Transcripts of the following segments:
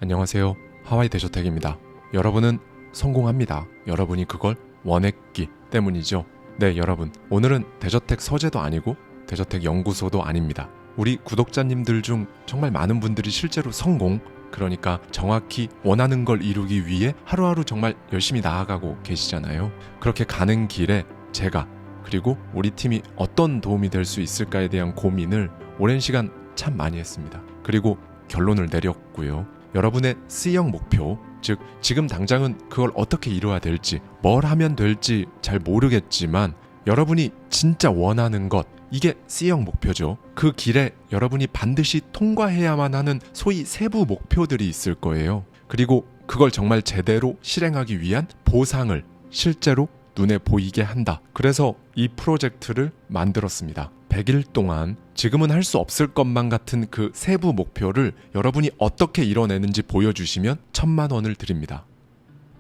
안녕하세요. 하와이 대저택입니다. 여러분은 성공합니다. 여러분이 그걸 원했기 때문이죠. 네, 여러분. 오늘은 대저택 서재도 아니고 대저택 연구소도 아닙니다. 우리 구독자님들 중 정말 많은 분들이 실제로 성공, 그러니까 정확히 원하는 걸 이루기 위해 하루하루 정말 열심히 나아가고 계시잖아요. 그렇게 가는 길에 제가 그리고 우리 팀이 어떤 도움이 될 수 있을까에 대한 고민을 오랜 시간 참 많이 했습니다. 그리고 결론을 내렸고요. 여러분의 C형 목표, 즉 지금 당장은 그걸 어떻게 이루어야 될지, 뭘 하면 될지 잘 모르겠지만 여러분이 진짜 원하는 것, 이게 C형 목표죠. 그 길에 여러분이 반드시 통과해야만 하는 소위 세부 목표들이 있을 거예요. 그리고 그걸 정말 제대로 실행하기 위한 보상을 실제로 눈에 보이게 한다. 그래서 이 프로젝트를 만들었습니다. 100일 동안 지금은 할 수 없을 것만 같은 그 세부 목표를 여러분이 어떻게 이뤄내는지 보여주시면 1000만 원을 드립니다.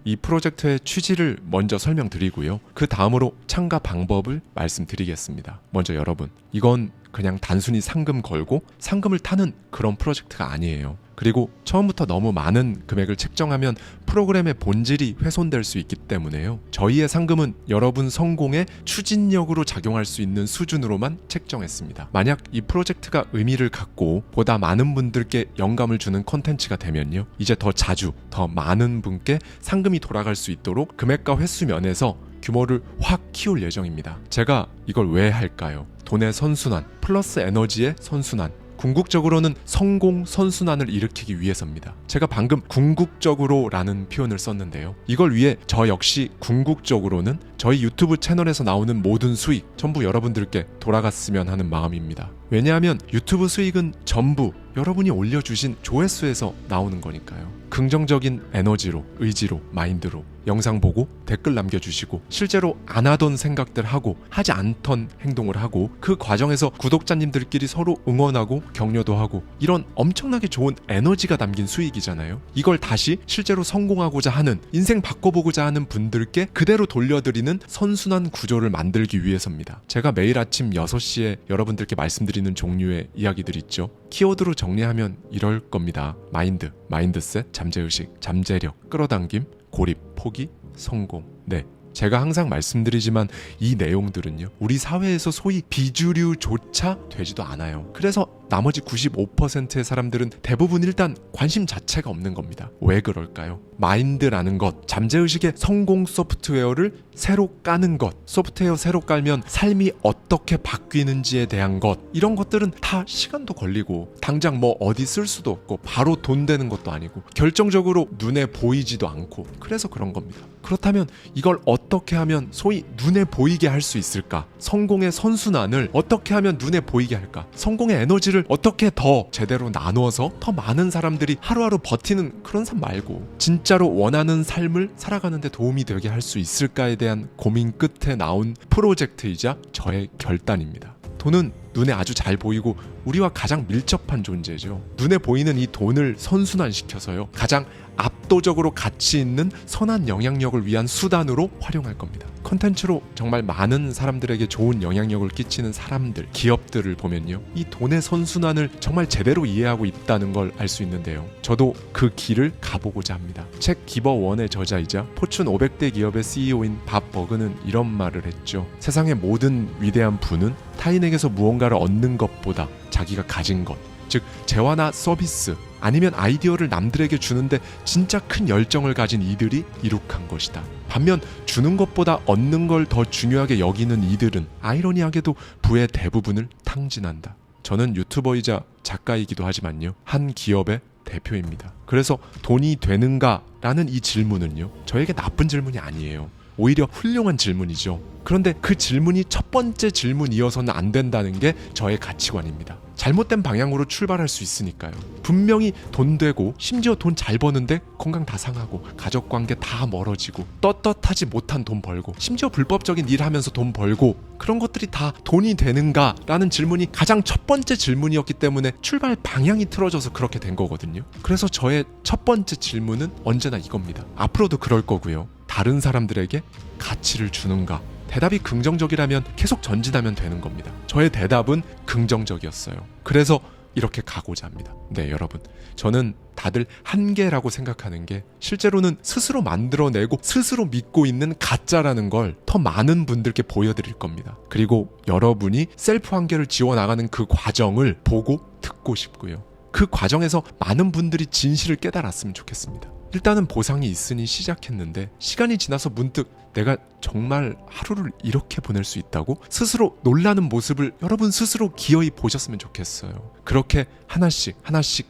이 프로젝트의 취지를 먼저 설명드리고요. 그 다음으로 참가 방법을 말씀드리겠습니다. 먼저 여러분, 이건 그냥 단순히 상금 걸고 상금을 타는 그런 프로젝트가 아니에요. 그리고 처음부터 너무 많은 금액을 책정하면 프로그램의 본질이 훼손될 수 있기 때문에요. 저희의 상금은 여러분 성공의 추진력으로 작용할 수 있는 수준으로만 책정했습니다. 만약 이 프로젝트가 의미를 갖고 보다 많은 분들께 영감을 주는 콘텐츠가 되면요, 이제 더 자주 더 많은 분께 상금이 돌아갈 수 있도록 금액과 횟수 면에서 규모를 확 키울 예정입니다. 제가 이걸 왜 할까요? 돈의 선순환 플러스 에너지의 선순환, 궁극적으로는 성공 선순환을 일으키기 위해서입니다. 제가 방금 궁극적으로 라는 표현을 썼는데요. 이걸 위해 저 역시 궁극적으로는 저희 유튜브 채널에서 나오는 모든 수익 전부 여러분들께 돌아갔으면 하는 마음입니다. 왜냐하면 유튜브 수익은 전부 여러분이 올려주신 조회수에서 나오는 거니까요. 긍정적인 에너지로, 의지로, 마인드로 영상 보고 댓글 남겨주시고 실제로 안 하던 생각들 하고 하지 않던 행동을 하고 그 과정에서 구독자님들끼리 서로 응원하고 격려도 하고 이런 엄청나게 좋은 에너지가 담긴 수익이잖아요. 이걸 다시 실제로 성공하고자 하는, 인생 바꿔보고자 하는 분들께 그대로 돌려드리는 선순환 구조를 만들기 위해서입니다. 제가 매일 아침 6시에 여러분들께 말씀드리는 종류의 이야기들 있죠. 키워드로 정리하면 이럴 겁니다. 마인드, 마인드셋, 잠재의식, 잠재력, 끌어당김, 고립, 포기, 성공. 네, 제가 항상 말씀드리지만 이 내용들은요, 우리 사회에서 소위 비주류조차 되지도 않아요. 그래서 나머지 95%의 사람들은 대부분 일단 관심 자체가 없는 겁니다. 왜 그럴까요? 마인드라는 것, 잠재의식의 성공 소프트웨어를 새로 까는 것, 소프트웨어 새로 깔면 삶이 어떻게 바뀌는지에 대한 것, 이런 것들은 다 시간도 걸리고 당장 뭐 어디 쓸 수도 없고 바로 돈 되는 것도 아니고 결정적으로 눈에 보이지도 않고, 그래서 그런 겁니다. 그렇다면 이걸 어떻게 하면 소위 눈에 보이게 할 수 있을까? 성공의 선순환을 어떻게 하면 눈에 보이게 할까? 성공의 에너지를 어떻게 더 제대로 나누어서 더 많은 사람들이 하루하루 버티는 그런 삶 말고 진짜로 원하는 삶을 살아가는 데 도움이 되게 할 수 있을까에 대한 고민 끝에 나온 프로젝트이자 저의 결단입니다. 돈은 눈에 아주 잘 보이고 우리와 가장 밀접한 존재죠. 눈에 보이는 이 돈을 선순환시켜서요, 가장 압도적으로 가치 있는 선한 영향력을 위한 수단으로 활용할 겁니다. 컨텐츠로 정말 많은 사람들에게 좋은 영향력을 끼치는 사람들, 기업들을 보면요, 이 돈의 선순환을 정말 제대로 이해하고 있다는 걸 알 수 있는데요. 저도 그 길을 가보고자 합니다. 책 기버 1의 저자이자 포춘 500대 기업의 CEO인 밥 버그는 이런 말을 했죠. 세상의 모든 위대한 부는 타인에게서 무언가를 얻는 것보다 자기가 가진 것, 즉 재화나 서비스 아니면 아이디어를 남들에게 주는데 진짜 큰 열정을 가진 이들이 이룩한 것이다. 반면 주는 것보다 얻는 걸 더 중요하게 여기는 이들은 아이러니하게도 부의 대부분을 탕진한다. 저는 유튜버이자 작가이기도 하지만요, 한 기업의 대표입니다. 그래서 돈이 되는가? 라는 이 질문은요, 저에게 나쁜 질문이 아니에요. 오히려 훌륭한 질문이죠. 그런데 그 질문이 첫 번째 질문이어서는 안 된다는 게 저의 가치관입니다. 잘못된 방향으로 출발할 수 있으니까요. 분명히 돈 되고 심지어 돈 잘 버는데 건강 다 상하고 가족관계 다 멀어지고 떳떳하지 못한 돈 벌고 심지어 불법적인 일 하면서 돈 벌고, 그런 것들이 다 돈이 되는가? 라는 질문이 가장 첫 번째 질문이었기 때문에 출발 방향이 틀어져서 그렇게 된 거거든요. 그래서 저의 첫 번째 질문은 언제나 이겁니다. 앞으로도 그럴 거고요. 다른 사람들에게 가치를 주는가? 대답이 긍정적이라면 계속 전진하면 되는 겁니다. 저의 대답은 긍정적이었어요. 그래서 이렇게 가고자 합니다. 네, 여러분, 저는 다들 한계라고 생각하는 게 실제로는 스스로 만들어내고 스스로 믿고 있는 가짜라는 걸 더 많은 분들께 보여드릴 겁니다. 그리고 여러분이 셀프 한계를 지워나가는 그 과정을 보고 듣고 싶고요. 그 과정에서 많은 분들이 진실을 깨달았으면 좋겠습니다. 일단은 보상이 있으니 시작했는데 시간이 지나서 문득 내가 정말 하루를 이렇게 보낼 수 있다고 스스로 놀라는 모습을 여러분 스스로 기어이 보셨으면 좋겠어요. 그렇게 하나씩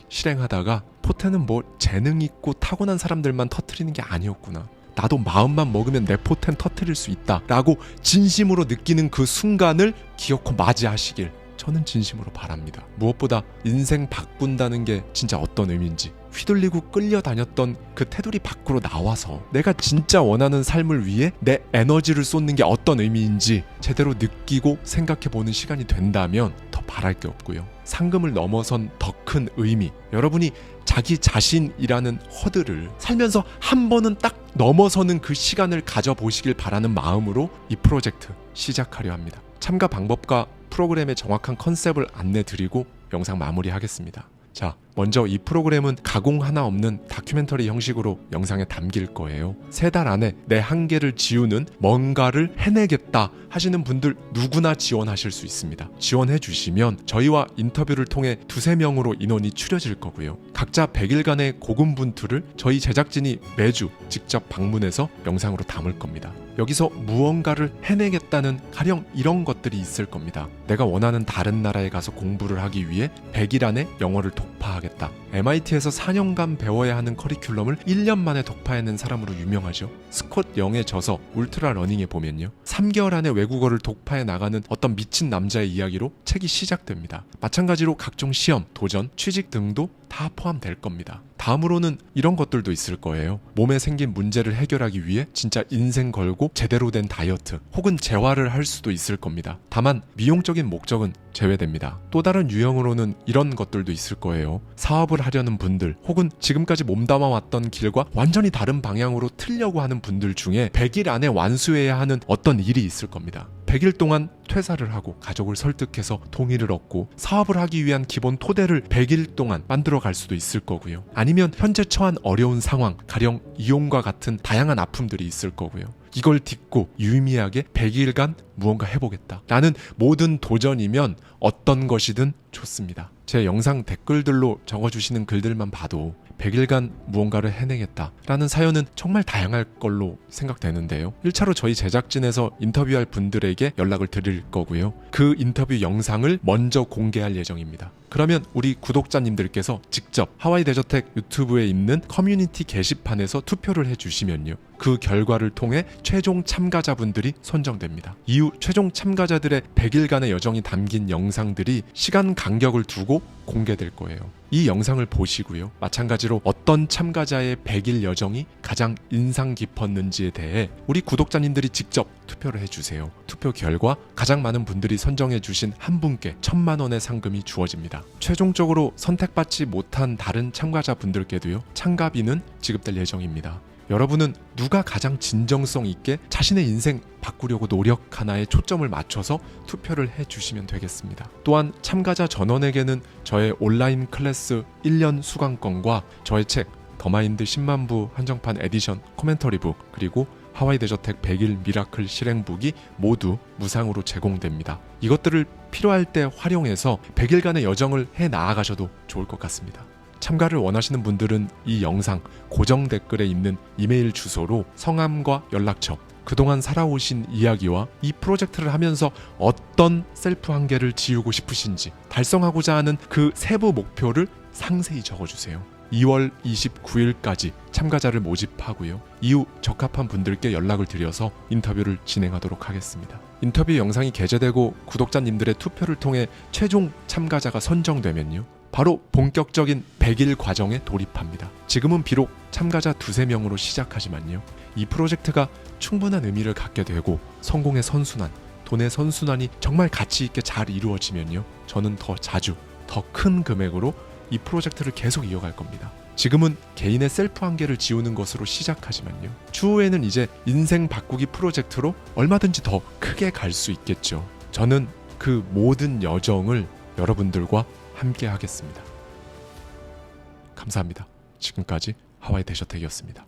실행하다가 포텐은 뭐 재능 있고 타고난 사람들만 터뜨리는 게 아니었구나. 나도 마음만 먹으면 내 포텐 터뜨릴 수 있다 라고 진심으로 느끼는 그 순간을 기어코 맞이하시길 저는 진심으로 바랍니다. 무엇보다 인생 바꾼다는 게 진짜 어떤 의미인지 휘둘리고 끌려다녔던 그 테두리 밖으로 나와서 내가 진짜 원하는 삶을 위해 내 에너지를 쏟는 게 어떤 의미인지 제대로 느끼고 생각해보는 시간이 된다면 더 바랄 게 없고요. 상금을 넘어선 더 큰 의미, 여러분이 자기 자신이라는 허들을 살면서 한 번은 딱 넘어서는 그 시간을 가져보시길 바라는 마음으로 이 프로젝트 시작하려 합니다. 참가 방법과 프로그램의 정확한 컨셉을 안내드리고 영상 마무리하겠습니다. 자, 먼저 이 프로그램은 가공 하나 없는 다큐멘터리 형식으로 영상에 담길 거예요. 3달 안에 내 한계를 지우는 뭔가를 해내겠다 하시는 분들 누구나 지원하실 수 있습니다. 지원해 주시면 저희와 인터뷰를 통해 2-3명으로 인원이 추려질 거고요. 각자 100일간의 고군분투를 저희 제작진이 매주 직접 방문해서 영상으로 담을 겁니다. 여기서 무언가를 해내겠다는 가령 이런 것들이 있을 겁니다. 내가 원하는 다른 나라에 가서 공부를 하기 위해 100일 안에 영어를 독파하겠다. MIT에서 4년간 배워야 하는 커리큘럼을 1년 만에 독파해낸 사람으로 유명하죠. 스콧 영에 져서 울트라 러닝에 보면요. 3개월 안에 외국어를 독파해 나가는 어떤 미친 남자의 이야기로 책이 시작됩니다. 마찬가지로 각종 시험, 도전, 취직 등도 다 포함될 겁니다. 다음으로는 이런 것들도 있을 거예요. 몸에 생긴 문제를 해결하기 위해 진짜 인생 걸고 제대로 된 다이어트 혹은 재활을 할 수도 있을 겁니다. 다만 미용적인 목적은 제외됩니다. 또 다른 유형으로는 이런 것들도 있을 거예요. 사업을 하려는 분들 혹은 지금까지 몸담아 왔던 길과 완전히 다른 방향으로 틀려고 하는 분들 중에 100일 안에 완수해야 하는 어떤 일이 있을 겁니다. 100일 동안 퇴사를 하고 가족을 설득해서 동의를 얻고 사업을 하기 위한 기본 토대를 100일 동안 만들어 갈 수도 있을 거고요. 아니면 현재 처한 어려운 상황, 가령 이혼과 같은 다양한 아픔들이 있을 거고요. 이걸 딛고 유의미하게 100일간 무언가 해보겠다 라는 모든 도전이면 어떤 것이든 좋습니다. 제 영상 댓글들로 적어주시는 글들만 봐도 100일간 무언가를 해내겠다 라는 사연은 정말 다양할 걸로 생각되는데요. 1차로 저희 제작진에서 인터뷰할 분들에게 연락을 드릴 거고요. 그 인터뷰 영상을 먼저 공개할 예정입니다. 그러면 우리 구독자님들께서 직접 하와이 데저텍 유튜브에 있는 커뮤니티 게시판에서 투표를 해주시면요. 그 결과를 통해 최종 참가자분들이 선정됩니다. 이후 최종 참가자들의 100일간의 여정이 담긴 영상들이 시간 간격을 두고 공개될 거예요. 이 영상을 보시고요. 마찬가지로 어떤 참가자의 100일 여정이 가장 인상 깊었는지에 대해 우리 구독자님들이 직접 투표를 해주세요. 투표 결과 가장 많은 분들이 선정해주신 한 분께 1,000만 원의 상금이 주어집니다. 최종적으로 선택받지 못한 다른 참가자분들께도요. 참가비는 지급될 예정입니다. 여러분은 누가 가장 진정성 있게 자신의 인생 바꾸려고 노력하나에 초점을 맞춰서 투표를 해주시면 되겠습니다. 또한 참가자 전원에게는 저의 온라인 클래스 1년 수강권과 저의 책 더마인드 10만 부 한정판 에디션 코멘터리북 그리고 하와이 데저텍 100일 미라클 실행북이 모두 무상으로 제공됩니다. 이것들을 필요할 때 활용해서 100일간의 여정을 해 나아가셔도 좋을 것 같습니다. 참가를 원하시는 분들은 이 영상 고정 댓글에 있는 이메일 주소로 성함과 연락처, 그동안 살아오신 이야기와 이 프로젝트를 하면서 어떤 셀프 한계를 지우고 싶으신지 달성하고자 하는 그 세부 목표를 상세히 적어주세요. 2월 29일까지 참가자를 모집하고요. 이후 적합한 분들께 연락을 드려서 인터뷰를 진행하도록 하겠습니다. 인터뷰 영상이 게재되고 구독자님들의 투표를 통해 최종 참가자가 선정되면요. 바로 본격적인 100일 과정에 돌입합니다. 지금은 비록 참가자 2-3명으로 시작하지만요. 이 프로젝트가 충분한 의미를 갖게 되고 성공의 선순환, 돈의 선순환이 정말 가치 있게 잘 이루어지면요. 저는 더 자주, 더 큰 금액으로 이 프로젝트를 계속 이어갈 겁니다. 지금은 개인의 셀프 한계를 지우는 것으로 시작하지만요. 추후에는 이제 인생 바꾸기 프로젝트로 얼마든지 더 크게 갈 수 있겠죠. 저는 그 모든 여정을 여러분들과 함께 하겠습니다. 감사합니다. 지금까지 하와이 대저택이었습니다.